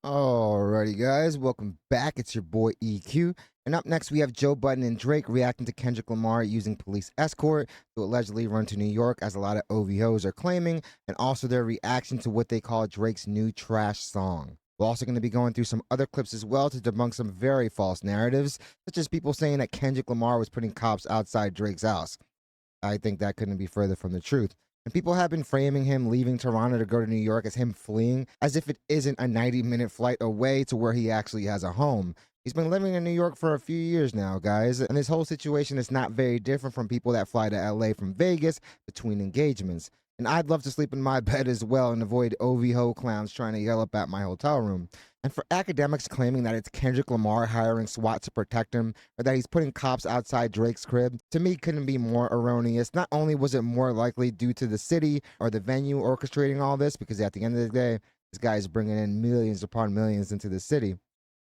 Alrighty, guys, welcome back. It's your boy EQ. And up next, we have Joe Budden and Drake reacting to Kendrick Lamar using police escort to allegedly run to New York, as a lot of OVOs are claiming, and also their reaction to what they call Drake's new trash song. We're also going to be going through some other clips as well to debunk some very false narratives, such as people saying that Kendrick Lamar was putting cops outside Drake's house. I think that couldn't be further from the truth. And people have been framing him leaving Toronto to go to New York as him fleeing, as if it isn't a 90-minute flight away to where he actually has a home. He's been living in New York for a few years now, guys, and this whole situation is not very different from people that fly to LA from Vegas between engagements. And I'd love to sleep in my bed as well and avoid OVO clowns trying to yell up at my hotel room. And for academics claiming that it's Kendrick Lamar hiring SWAT to protect him, or that he's putting cops outside Drake's crib, to me couldn't be more erroneous. Not only was it more likely due to the city or the venue orchestrating all this, because at the end of the day, this guy is bringing in millions upon millions into the city.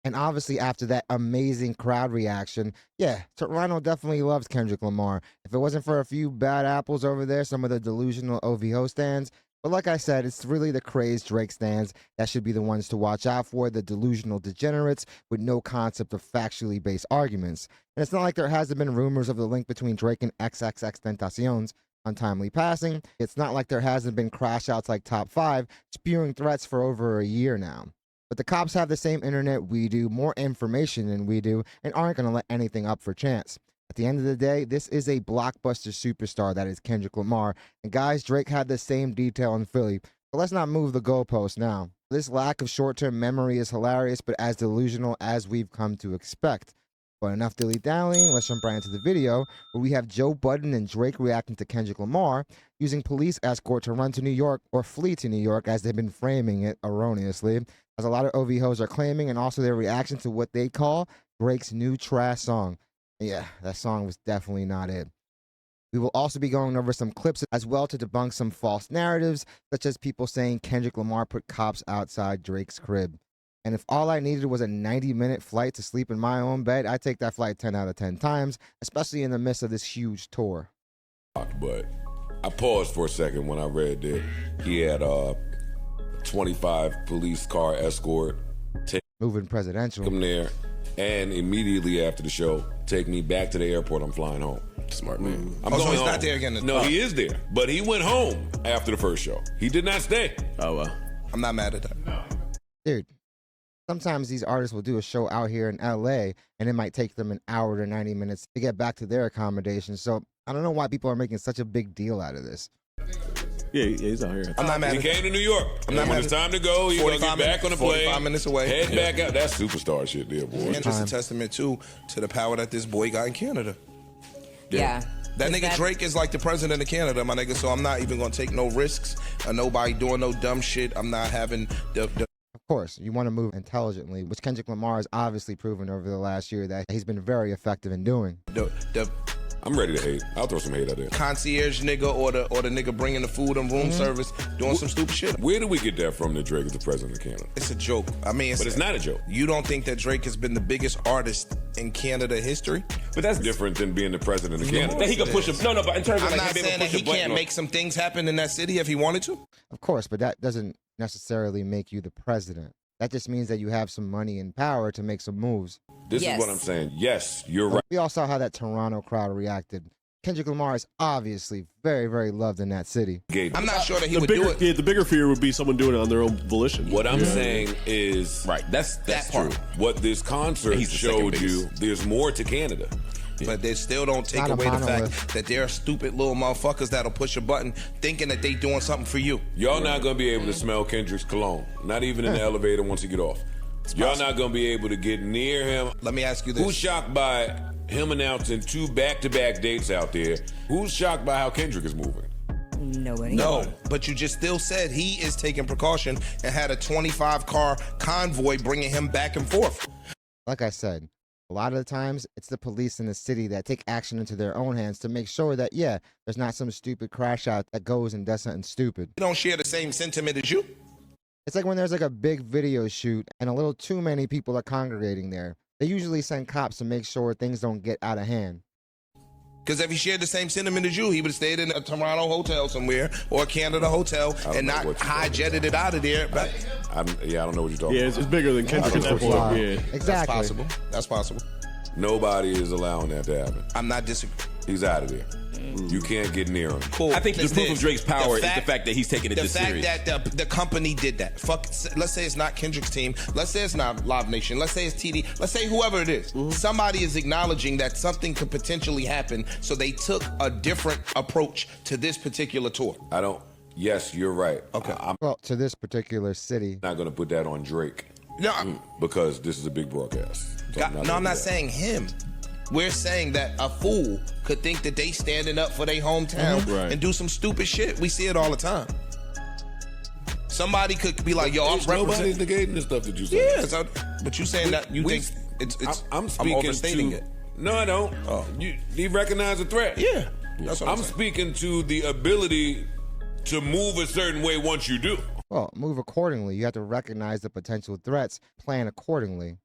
And obviously, after that amazing crowd reaction, yeah, Toronto definitely loves Kendrick Lamar. If it wasn't for a few bad apples over there, some of the delusional OVO stands. But like I said, it's really the crazed Drake stands that should be the ones to watch out for, the delusional degenerates with no concept of factually based arguments. And it's not like there hasn't been rumors of the link between Drake and XXXTentacion's untimely passing. It's not like there hasn't been crash outs like Top 5 spewing threats for over a year now. But the cops have the same internet we do, more information than we do, and aren't going to let anything up for chance. At the end of the day, this is a blockbuster superstar that is Kendrick Lamar. And guys, Drake had the same detail in Philly. But let's not move the goalposts now. This lack of short-term memory is hilarious, but as delusional as we've come to expect. But enough dilly-dallying, let's jump right into the video, where we have Joe Budden and Drake reacting to Kendrick Lamar using police escort to run to New York, or flee to New York, as they've been framing it erroneously, as a lot of OVOs are claiming, and also their reaction to what they call Drake's new trash song. Yeah, that song was definitely not it. We will also be going over some clips as well to debunk some false narratives, such as people saying Kendrick Lamar put cops outside Drake's crib. And if all I needed was a 90-minute flight to sleep in my own bed, I'd take that flight 10 out of 10 times, especially in the midst of this huge tour. But I paused for a second when I read that he had 25 police car escort Moving presidential. Come there, and immediately after the show, take me back to the airport. I'm flying home. Smart man. I'm going so he's home. not there again. No, he is there, but he went home after the first show. He did not stay. Oh well, I'm not mad at that. No. Dude, sometimes these artists will do a show out here in LA, and it might take them an hour to 90 minutes to get back to their accommodation. So I don't know why people are making such a big deal out of this. Yeah, he's out here. I'm not mad. He came to New York. I'm not when it's time to go, he's gonna get back on the plane. 45 minutes away. Head back out. That's superstar shit, there, boy. And just a testament too to the power that this boy got in Canada. Yeah. That nigga Drake is like the president of Canada, my nigga. So I'm not even gonna take no risks or nobody doing no dumb shit. I'm not having the Of course, you want to move intelligently, which Kendrick Lamar has obviously proven over the last year that he's been very effective in doing. I'm ready to hate. I'll throw some hate out there. Concierge nigga or the nigga bringing the food and room service doing some stupid shit. Where do we get that from that Drake is the president of Canada? It's a joke. I mean, but it's not a joke. You don't think that Drake has been the biggest artist in Canada history? But that's different than being the president of Canada. That he could push a but in terms of I'm like not saying that he can't make some things happen in that city if he wanted to. Of course, but that doesn't necessarily make you the president. That just means that you have some money and power to make some moves. This is what I'm saying. Yes, you're right. We all saw how that Toronto crowd reacted. Kendrick Lamar is obviously very, very loved in that city. I'm not sure that he would do it. Yeah, the bigger fear would be someone doing it on their own volition. What I'm saying is, right, that's true. What this concert showed you, there's more to Canada. But they still don't take away the fact that there are stupid little motherfuckers that'll push a button thinking that they doing something for you. Y'all not going to be able to smell Kendrick's cologne. Not even in the elevator once you get off. Y'all not going to be able to get near him. Let me ask you this. Who's shocked by him announcing 2 back-to-back dates out there? Who's shocked by how Kendrick is moving? Nobody. No, but you just still said he is taking precaution and had a 25-car convoy bringing him back and forth. Like I said, a lot of the times, it's the police in the city that take action into their own hands to make sure that, yeah, there's not some stupid crash out that goes and does something stupid. They don't share the same sentiment as you. It's like when there's like a big video shoot and a little too many people are congregating there. They usually send cops to make sure things don't get out of hand. Because if he shared the same sentiment as you, he would have stayed in a Toronto hotel somewhere or a Canada hotel and not high-jetted it out of there. But I don't know what you're talking Yeah, about. it's bigger than Kendrick at that point. Yeah. Exactly. that's possible. That's possible. Nobody is allowing that to happen. I'm not disagreeing. He's out of there. You can't get near him. Cool. I think the proof of Drake's power is the fact that he's taking it the this fact serious. that the company did that. Fuck. Let's say it's not Kendrick's team. Let's say it's not Live Nation. Let's say it's TD. Let's say whoever it is. Somebody is acknowledging that something could potentially happen, so they took a different approach to this particular tour. Yes, you're right. Okay. I'm Well, to this particular city. not going to put that on Drake No, because this is a big broadcast. So I'm not saying him. We're saying that a fool could think that they standing up for their hometown Right. and do some stupid shit. We see it all the time. Somebody could be like, "Yo, I'm Nobody's representing." negating the stuff that you say. Yeah, but you saying that you think it's I'm speaking overstating to, it. No, I don't. Oh. You recognize the threat. Yeah, that's what I'm saying. speaking to the ability to move a certain way once you do. Well, move accordingly. You have to recognize the potential threats, plan accordingly.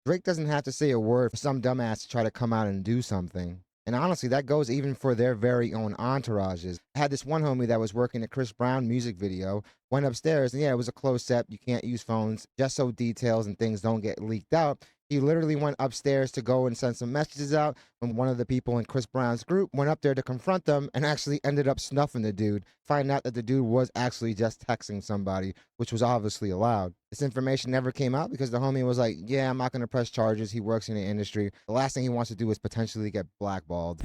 Drake doesn't have to say a word for some dumbass to try to come out and do something. And honestly, that goes even for their very own entourages. I had this one homie that was working at Chris Brown music video, went upstairs, and yeah, it was a closed set. You can't use phones, just so details and things don't get leaked out. He literally went upstairs to go and send some messages out when one of the people in Chris Brown's group went up there to confront them and actually ended up snuffing the dude. Find out that the dude was actually just texting somebody, which was obviously allowed. This information never came out because the homie was like, yeah, I'm not going to press charges. He works in the industry. The last thing he wants to do is potentially get blackballed.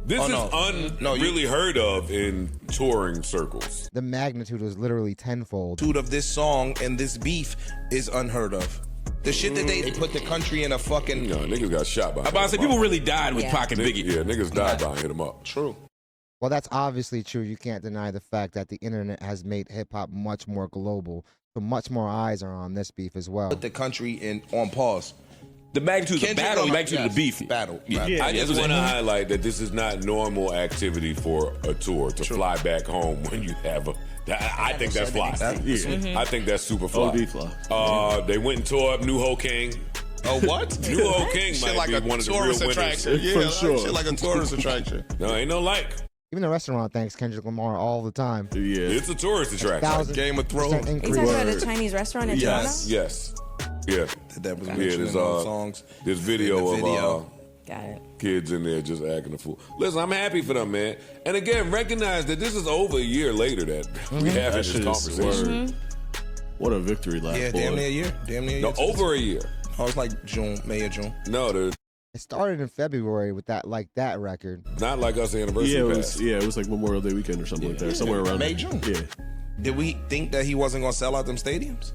This is really heard of in touring circles. The magnitude was literally tenfold. Of this song and this beef is unheard of. The shit that they put the country in a fucking. No, niggas got shot by. I'm about to say people really died with Yeah. Pac and Biggie. Yeah, niggas died by hit him up. True. Well, that's obviously true. You can't deny the fact that the internet has made hip hop much more global. So much more eyes are on this beef as well. Put the country on pause. The magnitude of the Kendrick battle, the Lamar- magnitude of the yes, beef. battle. I just want to highlight that this is not normal activity for a tour to fly back home when you have a. I think that's fly. I think that's super fly. OD fly. They went and tore up New Ho King. Oh, what? New Ho King Shit might like be a one of the real tourist winners. attraction. Yeah, For like sure. shit like a tourist attraction. No, ain't no like. Even the restaurant thanks Kendrick Lamar all the time. Yeah. It's a tourist attraction. 1,000% Game of Thrones. Are you increase. talking about a Chinese restaurant in Yes. Yes. Yeah. That was Yeah, mentioned in there's those songs. this video In the video. of Got it. kids in there just acting a fool. Listen, I'm happy for them, man. And again, recognize that this is over a year later that we have That this shit is conversation. word. What a victory lap, Yeah, boy. damn near a year. Damn near a No, year. over a year. Oh, it's like June, May or June. No, It started in February with that Like That record. not like us anniversary Yeah, pass. it was like Memorial Day weekend or something like that. Somewhere around May, there. June. Yeah. Did we think that he wasn't going to sell out them stadiums?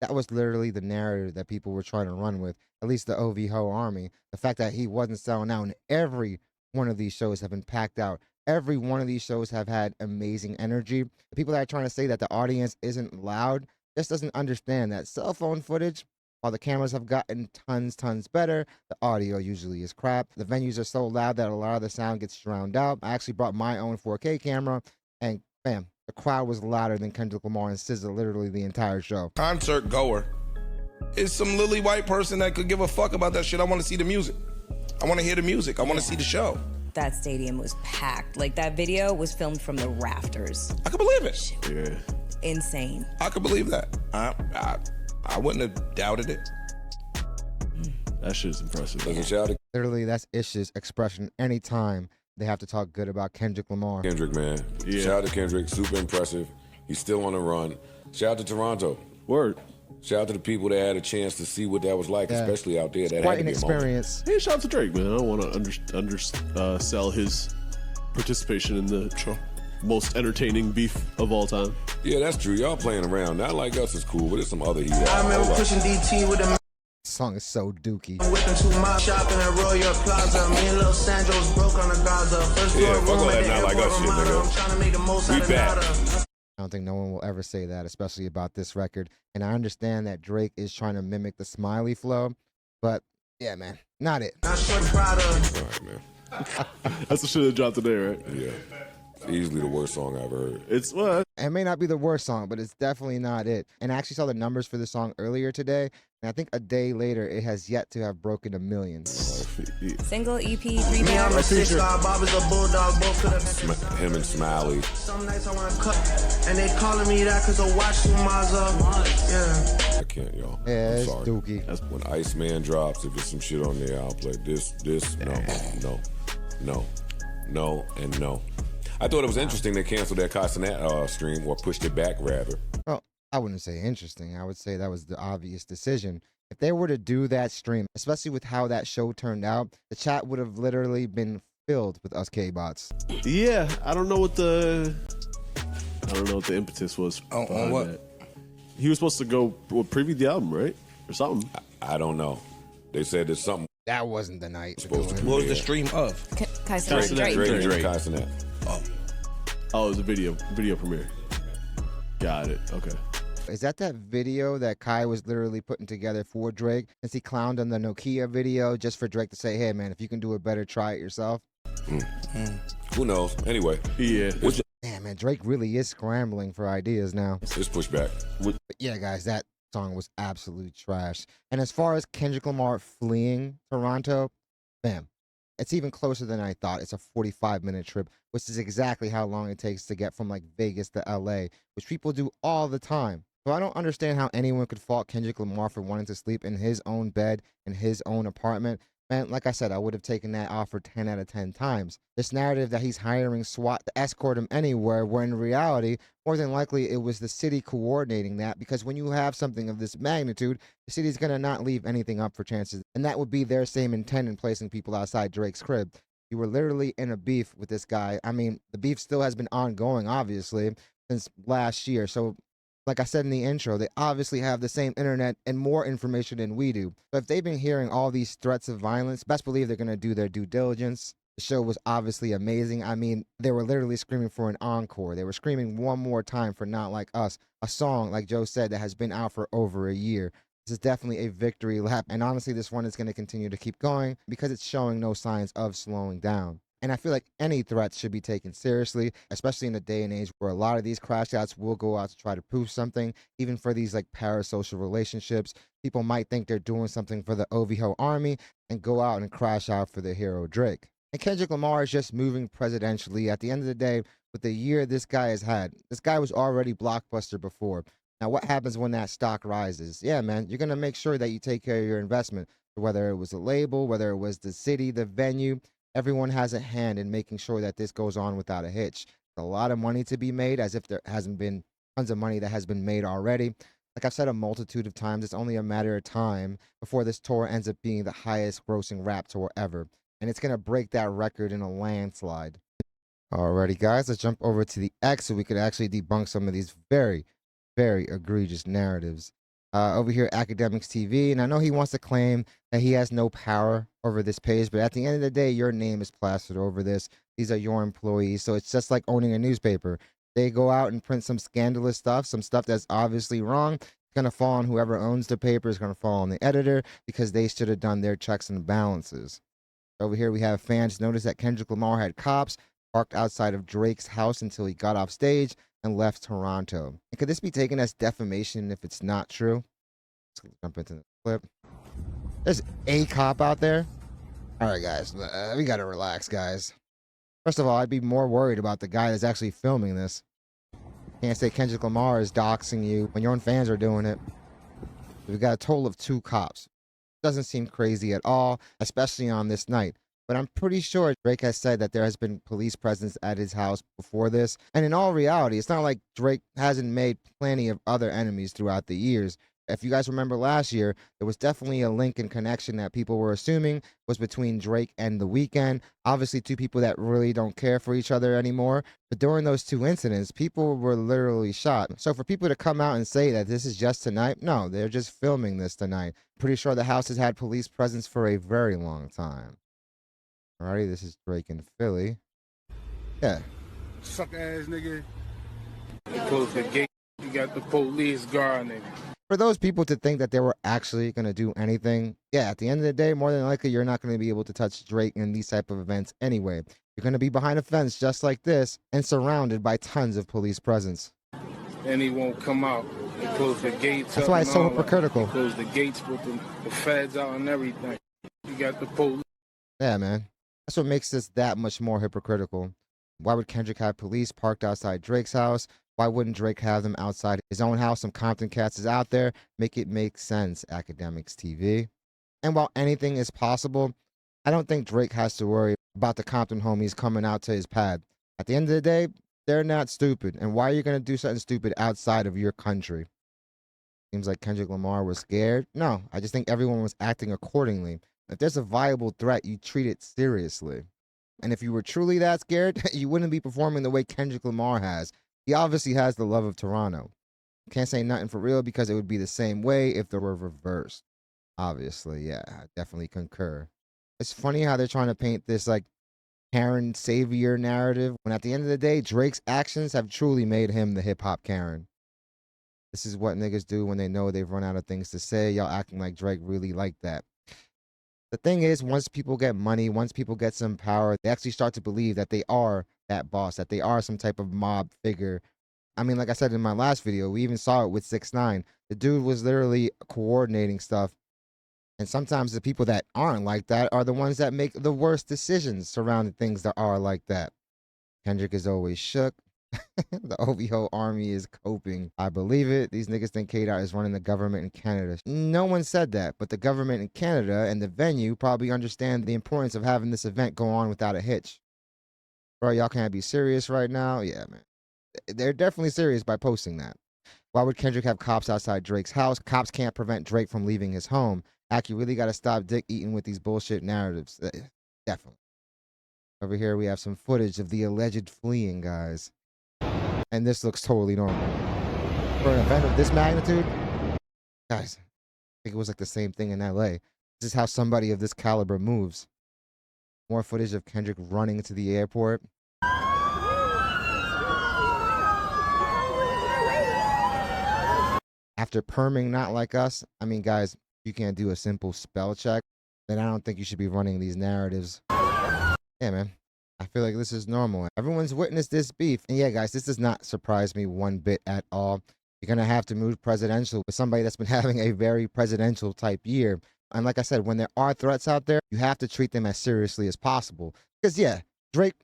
That was literally the narrative that people were trying to run with, at least the OV-Ho army. The fact that he wasn't selling out, and every one of these shows have been packed out. Every one of these shows have had amazing energy. The people that are trying to say that the audience isn't loud just doesn't understand that cell phone footage, while the cameras have gotten tons better, the audio usually is crap. The venues are so loud that a lot of the sound gets drowned out. I actually brought my own 4K camera, and bam, the crowd was louder than Kendrick Lamar and SZA literally the entire show. Concert goer is some lily white person that could give a fuck about that shit. I want to see the music. I want to hear the music. I want to see the show. That stadium was packed. Like, that video was filmed from the rafters. I can believe it. Yeah. Insane. I can believe that. I wouldn't have doubted it. That shit is impressive. Listen, shout out Literally, that's Ish's expression anytime they have to talk good about Kendrick Lamar. to Kendrick, man. Yeah. Shout out to Kendrick. Super impressive. He's still on the run. Shout out to Toronto. Word. Shout out to the people that had a chance to see what that was like, Yeah. especially out there. That Quite had an to be a moment. experience. Hey, shout out to Drake, man. I don't want to undersell his participation in the most entertaining beef of all time. Yeah, that's true. Y'all playing around. Not like us is cool, but there's some other heat. I remember pushing DT with them. This song is so dookie. Whipping to my shop in a Royal Plaza. Me and Lil Sandro's broke on the Gaza. First Yeah, floor fuck room all at that the not like airport us shit, Ramada. nigga. I'm trying to make the most We out of back. nada. I don't think no one will ever say that, especially about this record. And I understand that Drake is trying to mimic the Smiley flow, but yeah, man, not it. Not sure proud of. All right, man. That's the shit that dropped today, right? Yeah. It's easily the worst song I've ever heard. It's what? It may not be the worst song, but it's definitely not it. And I actually saw the numbers for the song earlier today, and I think a day later it has yet to have broken 1 million. Single EP, Me, 3 I'm a bags. 6'5", Bob is a bulldog, both of them. Him and Smiley. Some nights I wanna cut, and they calling me that cause I watch too much of. Yeah. I can't, y'all. Yeah, I'm it's sorry. dookie. That's when Iceman drops. If there's some shit on there, I'll play this, no, and no. I thought it was interesting they canceled that Castanet stream, or pushed it back, rather. Well, I wouldn't say interesting. I would say that was the obvious decision. If they were to do that stream, especially with how that show turned out, the chat would have literally been filled with us K-bots. Yeah, I don't know what the impetus was. On what? That. He was supposed to go preview the album, right, or something. I don't know. They said there's something That wasn't the night. supposed to What was premiere. the stream of? Castanet Drake. Drake. Drake Castanet. Oh, it was a video premiere. Got it. Okay. Is that video that Kai was literally putting together for Drake, since he clowned on the Nokia video just for Drake to say, hey man, if you can do it better, try it yourself? Who knows? Anyway, Yeah. Damn man, Drake really is scrambling for ideas now. it's pushed back. But yeah, guys, that song was absolute trash. And as far as Kendrick Lamar fleeing Toronto, bam, it's even closer than I thought. It's a 45-minute trip, which is exactly how long it takes to get from like Vegas to LA, which people do all the time. So I don't understand how anyone could fault Kendrick Lamar for wanting to sleep in his own bed in his own apartment. Man, like I said, I would have taken that offer 10 out of 10 times. This narrative that he's hiring SWAT to escort him anywhere, where in reality, more than likely, it was the city coordinating that, because when you have something of this magnitude, the city's going to not leave anything up for chances. And that would be their same intent in placing people outside Drake's crib. You were literally in a beef with this guy. I mean, the beef still has been ongoing, obviously, since last year. So like I said in the intro, they obviously have the same internet and more information than we do. So if they've been hearing all these threats of violence, best believe they're going to do their due diligence. The show was obviously amazing. I mean, they were literally screaming for an encore. They were screaming one more time for Not Like Us, a song, like Joe said, that has been out for over a year. This is definitely a victory lap. And honestly, this one is going to continue to keep going because it's showing no signs of slowing down. And I feel like any threats should be taken seriously, especially in a day and age where a lot of these crash outs will go out to try to prove something. Even for these like parasocial relationships, people might think they're doing something for the OVO army and go out and crash out for their hero Drake. And Kendrick Lamar is just moving presidentially. At the end of the day, with the year this guy has had, this guy was already blockbuster before. Now, what happens when that stock rises? Yeah, man, you're going to make sure that you take care of your investment, whether it was a label, whether it was the city, the venue. Everyone has a hand in making sure that this goes on without a hitch. There's a lot of money to be made, as if there hasn't been tons of money that has been made already. Like I've said a multitude of times, it's only a matter of time before this tour ends up being the highest grossing rap tour ever. And it's going to break that record in a landslide. Alrighty, guys, let's jump over to the X so we could actually debunk some of these very, very egregious narratives. Over here, Academics TV, and I know he wants to claim that he has no power over this page, but at the end of the day, your name is plastered over this. These are your employees, so it's just like owning a newspaper. They go out and print some scandalous stuff, some stuff that's obviously wrong. It's going to fall on whoever owns the paper. It's going to fall on the editor because they should have done their checks and balances. Over here, we have fans notice that Kendrick Lamar had cops parked outside of Drake's house until he got off stage and left Toronto. And could this be taken as defamation if it's not true? Let's jump into the clip. There's a cop out there. All right, guys, we got to relax, guys. First of all, I'd be more worried about the guy that's actually filming this. Can't say Kendrick Lamar is doxing you when your own fans are doing it. We've got a total of 2 cops. Doesn't seem crazy at all, especially on this night. But I'm pretty sure Drake has said that there has been police presence at his house before this. And in all reality, it's not like Drake hasn't made plenty of other enemies throughout the years. If you guys remember last year, there was definitely a link and connection that people were assuming was between Drake and The Weeknd. Obviously, 2 people that really don't care for each other anymore. But during those 2 incidents, people were literally shot. So for people to come out and say that this is just tonight, no, they're just filming this tonight. Pretty sure the house has had police presence for a very long time. Alrighty, this is Drake in Philly. Yeah. Suck ass nigga. Close the gate. You got the police guard nigga. For those people to think that they were actually going to do anything, yeah, at the end of the day, more than likely, you're not going to be able to touch Drake in these type of events anyway. You're going to be behind a fence just like this and surrounded by tons of police presence. and he won't come out. They close the gates. That's up why and it's so all that. hypocritical. They close the gates with the feds out and everything. You got the police. Yeah, man. That's what makes this that much more hypocritical. Why would Kendrick have police parked outside Drake's house? Why wouldn't Drake have them outside his own house? Some Compton cats is out there. Make it make sense, Academics TV. And while anything is possible, I don't think Drake has to worry about the Compton homies coming out to his pad. At the end of the day, they're not stupid. And why are you going to do something stupid outside of your country? Seems like Kendrick Lamar was scared. No, I just think everyone was acting accordingly. If there's a viable threat, you treat it seriously. And if you were truly that scared, you wouldn't be performing the way Kendrick Lamar has. He obviously has the love of Toronto. Can't say nothing for real because it would be the same way if they were reversed. Obviously, yeah, I definitely concur. It's funny how they're trying to paint this like Karen savior narrative when at the end of the day, Drake's actions have truly made him the hip hop Karen. This is what niggas do when they know they've run out of things to say. Y'all acting like Drake really like that. The thing is, once people get money, once people get some power, they actually start to believe that they are that boss, that they are some type of mob figure. I mean, like I said in my last video, we even saw it with 6ix9ine. The dude was literally coordinating stuff. And sometimes the people that aren't like that are the ones that make the worst decisions surrounding things that are like that. Kendrick is always shook. The OVO army is coping. I believe it. These niggas think K-Dot is running the government in Canada. No one said that, but the government in Canada and the venue probably understand the importance of having this event go on without a hitch. Bro, y'all can't be serious right now? Yeah, man. They're definitely serious by posting that. Why would Kendrick have cops outside Drake's house? Cops can't prevent Drake from leaving his home. Ack, you really got to stop dick eating with these bullshit narratives. Definitely. Over here, we have some footage of the alleged fleeing, guys. And this looks totally normal. For an event of this magnitude, guys, I think it was like the same thing in LA. This is how somebody of this caliber moves. More footage of Kendrick running to the airport. After perming Not Like Us, I mean, guys, you can't do a simple spell check, then I don't think you should be running these narratives. Yeah, man. I feel like this is normal. Everyone's witnessed this beef. And yeah, guys, this does not surprise me one bit at all. You're going to have to move presidential with somebody that's been having a very presidential type year. And like I said, when there are threats out there, you have to treat them as seriously as possible. Because yeah, Drake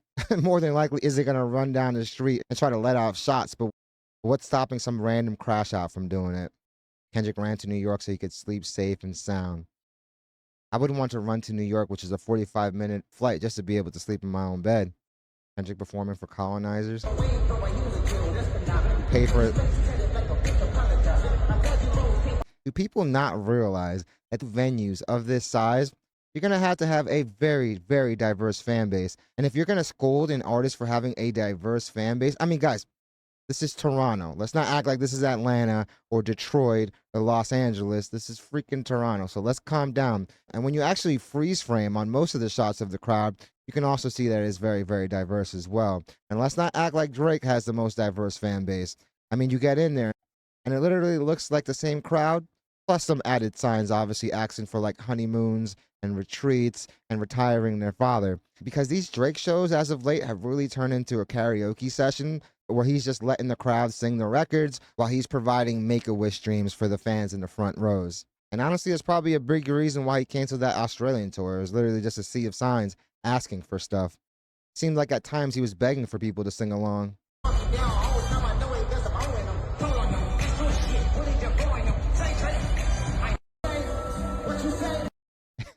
more than likely isn't going to run down the street and try to let off shots. But what's stopping some random crash out from doing it? Kendrick ran to New York so he could sleep safe and sound. I wouldn't want to run to New York, which is a 45-minute flight, just to be able to sleep in my own bed. Kendrick performing for colonizers. Pay for it. Do people not realize that the venues of this size, you're going to have a very, very diverse fan base. And if you're going to scold an artist for having a diverse fan base, I mean, guys, this is Toronto. Let's not act like this is Atlanta or Detroit or Los Angeles. This is freaking Toronto. So let's calm down. And when you actually freeze frame on most of the shots of the crowd, you can also see that it's very, very diverse as well. And let's not act like Drake has the most diverse fan base. I mean, you get in there and it literally looks like the same crowd, plus some added signs, obviously asking for like honeymoons and retreats and retiring their father. Because these Drake shows as of late have really turned into a karaoke session where he's just letting the crowd sing the records while he's providing Make-A-Wish dreams for the fans in the front rows. And honestly, it's probably a big reason why he canceled that Australian tour. It was literally just a sea of signs asking for stuff. Seemed like at times he was begging for people to sing along.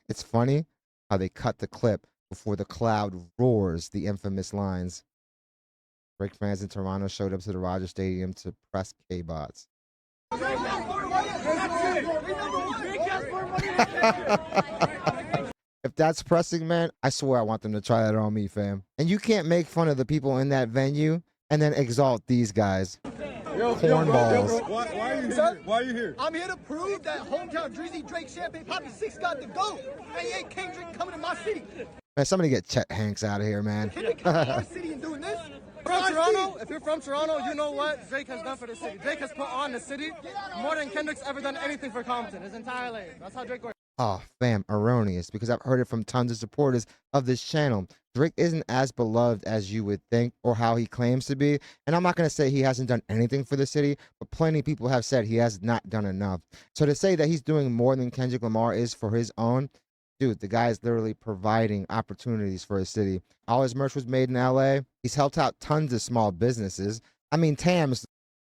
It's funny how they cut the clip before the crowd roars the infamous lines. Drake fans in Toronto showed up to the Rogers Stadium to press K-Bots. If that's pressing, man, I swear I want them to try that on me, fam. And you can't make fun of the people in that venue and then exalt these guys. Cornballs. Why are you here? Why are you here? I'm here to prove that hometown Drizzy, Drake, Champagne, Poppy 6 got the GOAT. And ain't Kendrick coming to my city. Man, somebody get Chet Hanks out of here, man. Kendrick coming to our city and doing this? From Toronto, if you're from Toronto, you know what Drake has done for the city. Drake has put on the city more than Kendrick's ever done anything for Compton his entire life. That's how Drake works. Oh, fam, erroneous, because I've heard it from tons of supporters of this channel. Drake isn't as beloved as you would think or how he claims to be. And I'm not going to say he hasn't done anything for the city, but plenty of people have said he has not done enough. So to say that he's doing more than Kendrick Lamar is for his own, dude, the guy is literally providing opportunities for his city. All his merch was made in LA. He's helped out tons of small businesses. I mean, Tams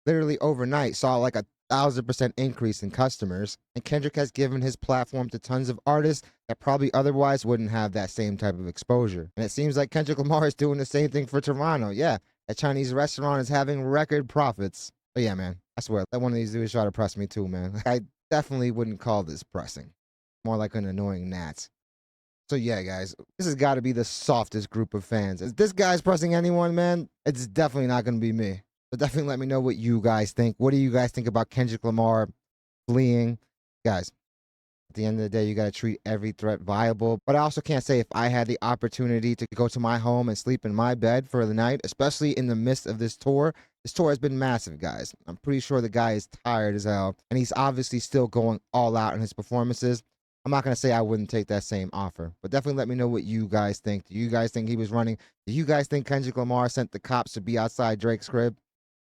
literally overnight saw like 1,000% increase in customers. And Kendrick has given his platform to tons of artists that probably otherwise wouldn't have that same type of exposure. And it seems like Kendrick Lamar is doing the same thing for Toronto. Yeah, that Chinese restaurant is having record profits. But yeah, man, I swear, that one of these dudes try to press me too, man. I definitely wouldn't call this pressing. More like an annoying gnat. So yeah, guys, this has got to be the softest group of fans. If this guy's pressing anyone, man, it's definitely not going to be me. But definitely let me know what you guys think. What do you guys think about Kendrick Lamar fleeing? Guys, at the end of the day, you got to treat every threat viable. But I also can't say if I had the opportunity to go to my home and sleep in my bed for the night, especially in the midst of this tour. This tour has been massive, guys. I'm pretty sure the guy is tired as hell. And he's obviously still going all out in his performances. I'm not going to say I wouldn't take that same offer, but definitely let me know what you guys think. Do you guys think he was running? Do you guys think Kendrick Lamar sent the cops to be outside Drake's crib?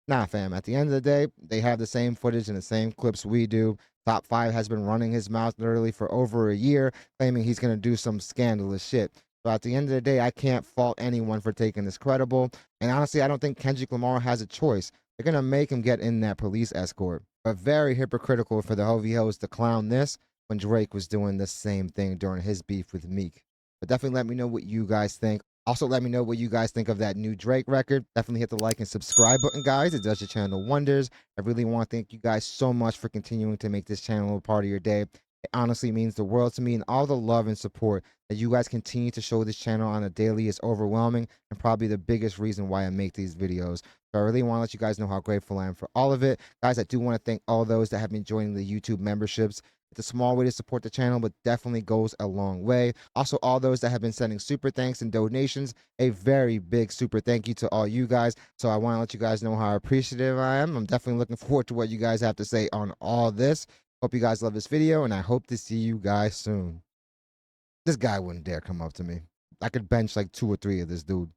Nah, fam. At the end of the day, they have the same footage and the same clips we do. Top 5 has been running his mouth literally for over a year, claiming he's going to do some scandalous shit. So at the end of the day, I can't fault anyone for taking this credible. And honestly, I don't think Kendrick Lamar has a choice. They're going to make him get in that police escort. But very hypocritical for the Hovey Hoes to clown this when Drake was doing the same thing during his beef with Meek. But definitely let me know what you guys think. Also, let me know what you guys think of that new Drake record. Definitely hit the like and subscribe button, guys. It does your channel wonders. I really want to thank you guys so much for continuing to make this channel a part of your day. It honestly means the world to me, and all the love and support that you guys continue to show this channel on a daily is overwhelming and probably the biggest reason why I make these videos. So I really want to let you guys know how grateful I am for all of it. Guys, I do want to thank all those that have been joining the YouTube memberships. It's a small way to support the channel, but definitely goes a long way. Also, all those that have been sending super thanks and donations, a very big super thank you to all you guys. So I want to let you guys know how appreciative I am. I'm definitely looking forward to what you guys have to say on all this. Hope you guys love this video, and I hope to see you guys soon. This guy wouldn't dare come up to me. I could bench like 2 or 3 of this dude.